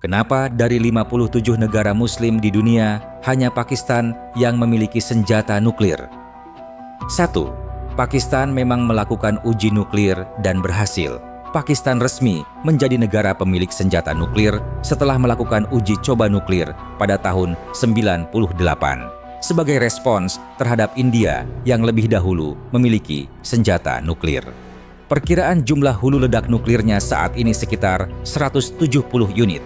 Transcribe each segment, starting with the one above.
Kenapa dari 57 negara muslim di dunia, hanya Pakistan yang memiliki senjata nuklir? 1. Pakistan memang melakukan uji nuklir dan berhasil. Pakistan resmi menjadi negara pemilik senjata nuklir setelah melakukan uji coba nuklir pada tahun 98 sebagai respons terhadap India yang lebih dahulu memiliki senjata nuklir. Perkiraan jumlah hulu ledak nuklirnya saat ini sekitar 170 unit.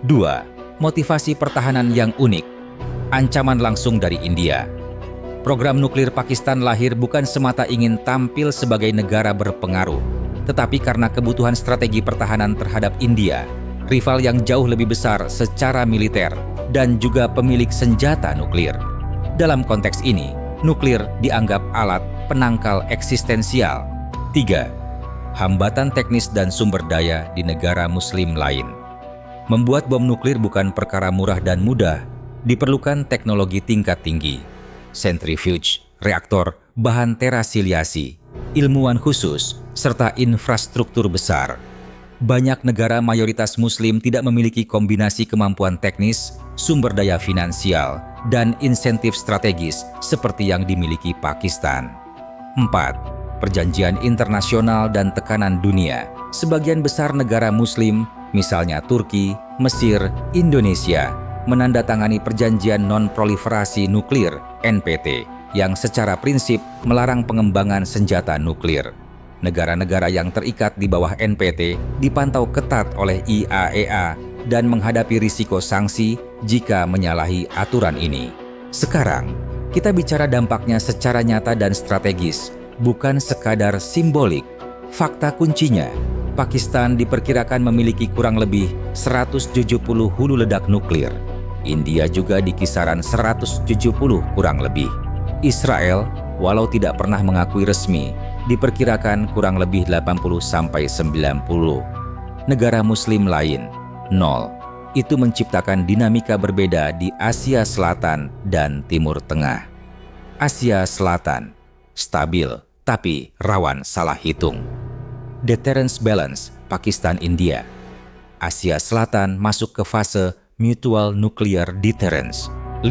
2. Motivasi pertahanan yang unik. Ancaman langsung dari India. Program nuklir Pakistan lahir bukan semata ingin tampil sebagai negara berpengaruh, tetapi karena kebutuhan strategi pertahanan terhadap India, rival yang jauh lebih besar secara militer dan juga pemilik senjata nuklir. Dalam konteks ini, nuklir dianggap alat penangkal eksistensial. 3. Hambatan teknis dan sumber daya di negara muslim lain. Membuat bom nuklir bukan perkara murah dan mudah, diperlukan teknologi tingkat tinggi, sentrifuge, reaktor, bahan terasiliasi, ilmuwan khusus, serta infrastruktur besar. Banyak negara mayoritas muslim tidak memiliki kombinasi kemampuan teknis, sumber daya finansial, dan insentif strategis seperti yang dimiliki Pakistan. 4. Perjanjian internasional dan tekanan dunia. Sebagian besar negara muslim, misalnya Turki, Mesir, Indonesia, menandatangani perjanjian non-proliferasi nuklir (NPT) yang secara prinsip melarang pengembangan senjata nuklir. Negara-negara yang terikat di bawah NPT dipantau ketat oleh IAEA dan menghadapi risiko sanksi jika menyalahi aturan ini. Sekarang, kita bicara dampaknya secara nyata dan strategis, bukan sekadar simbolik. Fakta kuncinya, Pakistan diperkirakan memiliki kurang lebih 170 hulu ledak nuklir. India juga di kisaran 170 kurang lebih. Israel, walau tidak pernah mengakui resmi, diperkirakan kurang lebih 80-90. Negara muslim lain, 0. Itu menciptakan dinamika berbeda di Asia Selatan dan Timur Tengah. Asia Selatan, stabil tapi rawan salah hitung. Deterrence balance, Pakistan-India. Asia Selatan masuk ke fase mutual nuclear deterrence. 5.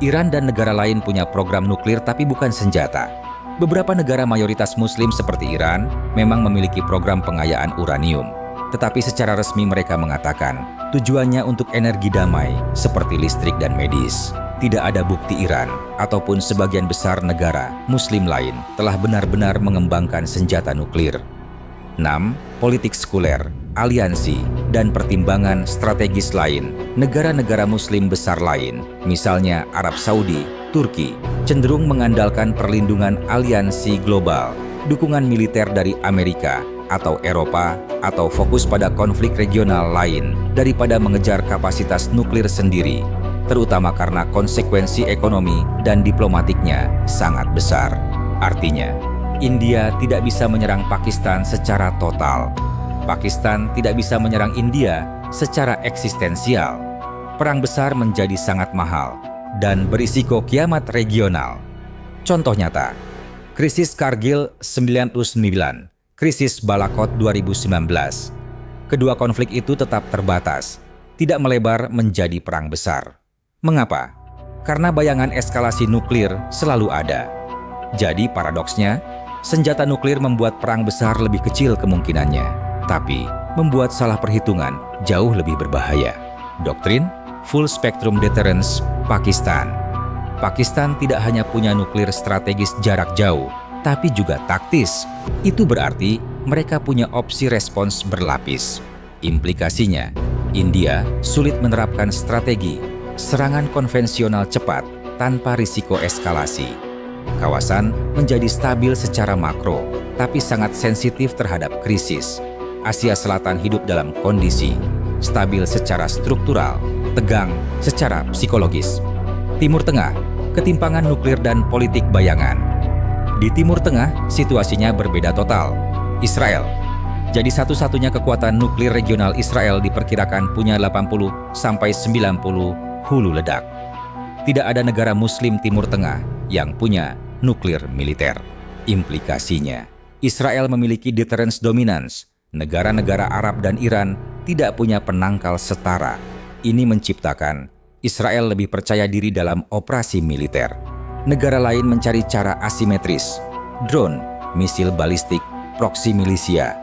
Iran dan negara lain punya program nuklir tapi bukan senjata. Beberapa negara mayoritas muslim seperti Iran memang memiliki program pengayaan uranium. Tetapi secara resmi mereka mengatakan tujuannya untuk energi damai seperti listrik dan medis. Tidak ada bukti Iran ataupun sebagian besar negara muslim lain telah benar-benar mengembangkan senjata nuklir. 6. Politik sekuler, aliansi, dan pertimbangan strategis lain. Negara-negara muslim besar lain, misalnya Arab Saudi, Turki, cenderung mengandalkan perlindungan aliansi global, dukungan militer dari Amerika atau Eropa, atau fokus pada konflik regional lain daripada mengejar kapasitas nuklir sendiri, terutama karena konsekuensi ekonomi dan diplomatiknya sangat besar. Artinya, India tidak bisa menyerang Pakistan secara total. Pakistan tidak bisa menyerang India secara eksistensial. Perang besar menjadi sangat mahal dan berisiko kiamat regional. Contoh nyata, krisis Kargil 99, krisis Balakot 2019. Kedua konflik itu tetap terbatas, tidak melebar menjadi perang besar. Mengapa? Karena bayangan eskalasi nuklir selalu ada. Jadi paradoksnya, senjata nuklir membuat perang besar lebih kecil kemungkinannya, tapi membuat salah perhitungan jauh lebih berbahaya. Doktrin Full Spectrum Deterrence, Pakistan. Pakistan tidak hanya punya nuklir strategis jarak jauh, tapi juga taktis. Itu berarti mereka punya opsi respons berlapis. Implikasinya, India sulit menerapkan strategi serangan konvensional cepat tanpa risiko eskalasi. Kawasan menjadi stabil secara makro, tapi sangat sensitif terhadap krisis. Asia Selatan hidup dalam kondisi stabil secara struktural, tegang secara psikologis. Timur Tengah, ketimpangan nuklir dan politik bayangan. Di Timur Tengah, situasinya berbeda total. Israel, jadi satu-satunya kekuatan nuklir regional Israel diperkirakan punya 80-90 hulu ledak. Tidak ada negara Muslim Timur Tengah yang punya nuklir militer. Implikasinya, Israel memiliki deterrence dominance. Negara-negara Arab dan Iran tidak punya penangkal setara. Ini menciptakan Israel lebih percaya diri dalam operasi militer. Negara lain mencari cara asimetris, drone, misil balistik, proksi milisia.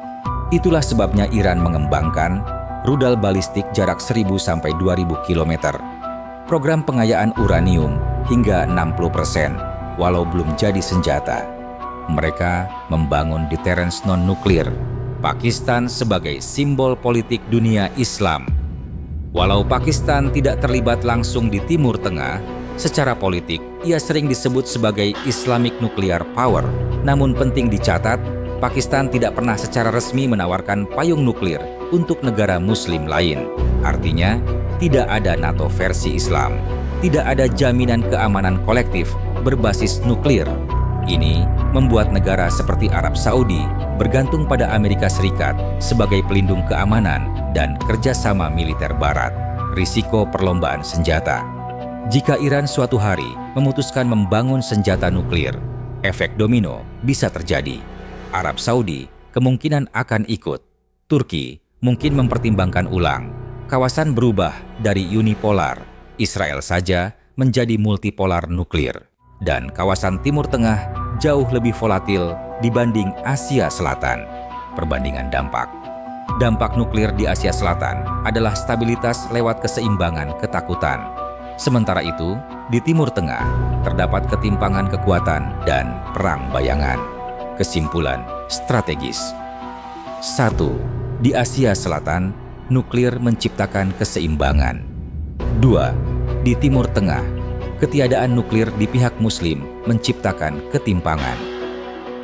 Itulah sebabnya Iran mengembangkan rudal balistik jarak 1.000 sampai 2.000 km. Program pengayaan uranium hingga 60%, walau belum jadi senjata. Mereka membangun deterrence non-nuklir. Pakistan sebagai simbol politik dunia Islam. Walau Pakistan tidak terlibat langsung di Timur Tengah, secara politik ia sering disebut sebagai Islamic Nuclear Power. Namun penting dicatat, Pakistan tidak pernah secara resmi menawarkan payung nuklir untuk negara Muslim lain. Artinya, tidak ada NATO versi Islam. Tidak ada jaminan keamanan kolektif berbasis nuklir. Ini membuat negara seperti Arab Saudi bergantung pada Amerika Serikat sebagai pelindung keamanan dan kerjasama militer Barat. Risiko perlombaan senjata. Jika Iran suatu hari memutuskan membangun senjata nuklir, efek domino bisa terjadi. Arab Saudi kemungkinan akan ikut. Turki mungkin mempertimbangkan ulang. Kawasan berubah dari unipolar, Israel saja menjadi multipolar nuklir. Dan kawasan Timur Tengah jauh lebih volatil dibanding Asia Selatan. Perbandingan dampak. Dampak nuklir di Asia Selatan adalah stabilitas lewat keseimbangan ketakutan. Sementara itu, di Timur Tengah terdapat ketimpangan kekuatan dan perang bayangan. Kesimpulan strategis. 1. Di Asia Selatan, nuklir menciptakan keseimbangan. 2. Di Timur Tengah, ketiadaan nuklir di pihak Muslim menciptakan ketimpangan.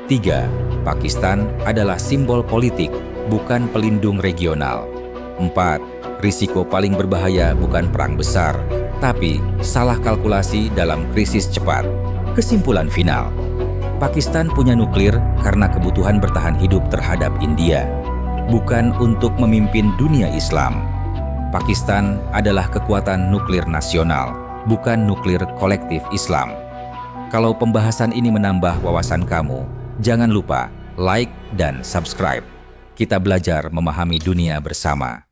3. Pakistan adalah simbol politik, bukan pelindung regional. 4. Risiko paling berbahaya bukan perang besar, tapi salah kalkulasi dalam krisis cepat. Kesimpulan final. Pakistan punya nuklir karena kebutuhan bertahan hidup terhadap India, bukan untuk memimpin dunia Islam. Pakistan adalah kekuatan nuklir nasional, bukan nuklir kolektif Islam. Kalau pembahasan ini menambah wawasan kamu, jangan lupa like dan subscribe. Kita belajar memahami dunia bersama.